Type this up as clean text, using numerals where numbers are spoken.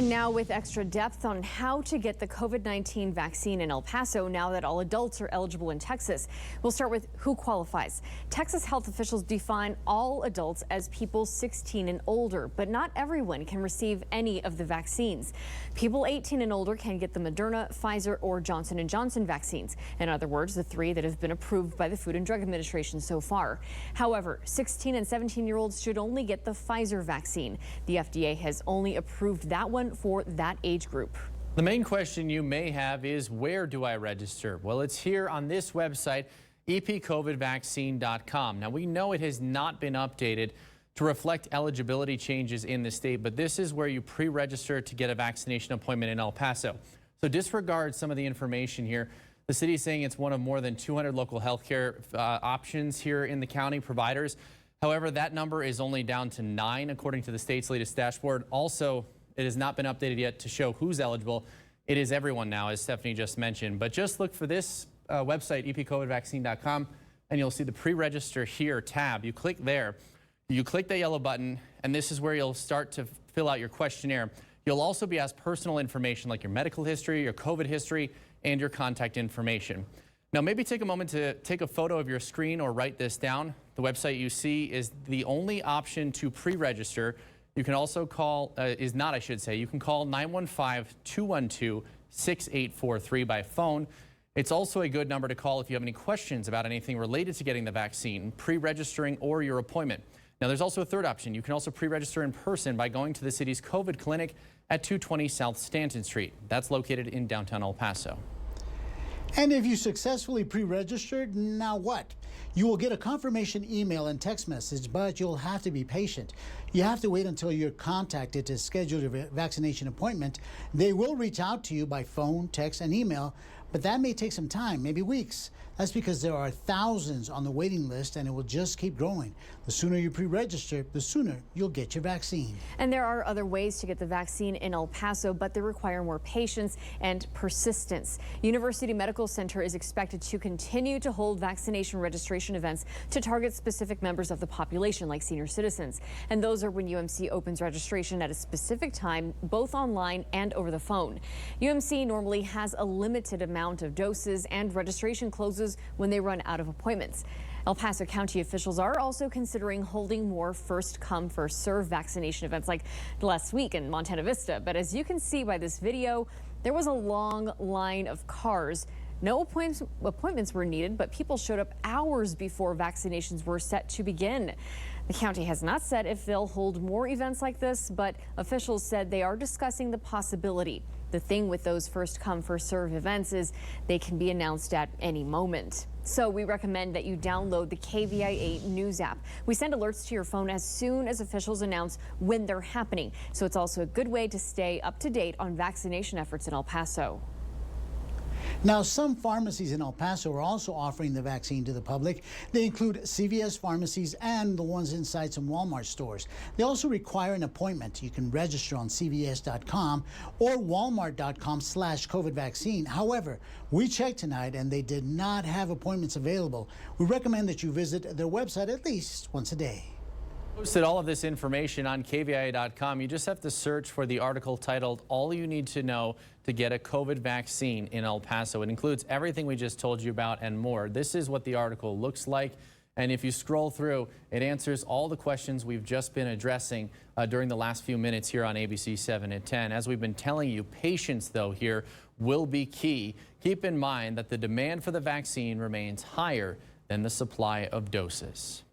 And now with extra depth on how to get the COVID-19 vaccine in El Paso now that all adults are eligible in Texas. We'll start with who qualifies. Texas health officials define all adults as people 16 and older, but not everyone can receive any of the vaccines. People 18 and older can get the Moderna, Pfizer, or Johnson & Johnson vaccines. In other words, the three that have been approved by the Food and Drug Administration so far. However, 16 and 17-year-olds should only get the Pfizer vaccine. The FDA has only approved that one for that age group. The main question you may have is, where do I register? Well, it's here on this website, epcovidvaccine.com. Now, we know it has not been updated to reflect eligibility changes in the state, but this is where you pre-register to get a vaccination appointment in El Paso. So disregard some of the information here. The city is saying it's one of more than 200 local healthcare options here in the county, providers. However, that number is only down to 9, according to the state's latest dashboard. Also, it has not been updated yet to show who's eligible. It is everyone now, as Stephanie just mentioned. But just look for this website, epcovidvaccine.com, and you'll see the pre-register here tab. You click there, you click the yellow button, and this is where you'll start to fill out your questionnaire. You'll also be asked personal information like your medical history, your COVID history, and your contact information. Now, maybe take a moment to take a photo of your screen or write this down. The website you see is the only option to pre-register. You can also call, you can call 915-212-6843 by phone. It's also a good number to call if you have any questions about anything related to getting the vaccine, pre-registering, or your appointment. Now, there's also a third option. You can also pre-register in person by going to the city's COVID clinic at 220 South Stanton Street. That's located in downtown El Paso. And if you successfully pre-registered, now what? You will get a confirmation email and text message, but you'll have to be patient. You have to wait until you're contacted to schedule your vaccination appointment. They will reach out to you by phone, text, and email, but that may take some time, maybe weeks. That's because there are thousands on the waiting list, and it will just keep growing. The sooner you pre-register, the sooner you'll get your vaccine. And there are other ways to get the vaccine in El Paso, but they require more patience and persistence. University Medical Center is expected to continue to hold vaccination registration events to target specific members of the population, like senior citizens. And those are when UMC opens registration at a specific time, both online and over the phone. UMC normally has a limited amount of doses, and registration closes when they run out of appointments. El Paso County officials are also considering holding more first-come, first-serve vaccination events like last week in Montana Vista. But as you can see by this video, there was a long line of cars. No appointments were needed, but people showed up hours before vaccinations were set to begin. The county has not said if they'll hold more events like this, but officials said they are discussing the possibility. The thing with those first-come, first-serve events is they can be announced at any moment. So we recommend that you download the KVIA News app. We send alerts to your phone as soon as officials announce when they're happening. So it's also a good way to stay up to date on vaccination efforts in El Paso. Now, some pharmacies in El Paso are also offering the vaccine to the public. They include CVS pharmacies and the ones inside some Walmart stores. They also require an appointment. You can register on cvs.com or walmart.com/COVID vaccine. However, we checked tonight and they did not have appointments available. We recommend that you visit their website at least once a day. Posted all of this information on kvia.com. You just have to search for the article titled "All You Need to Know to Get a COVID Vaccine in El Paso." It includes everything we just told you about and more. This is what the article looks like. And if you scroll through, it answers all the questions we've just been addressing during the last few minutes here on ABC 7 at 10. As we've been telling you, patience, though, here will be key. Keep in mind that the demand for the vaccine remains higher than the supply of doses.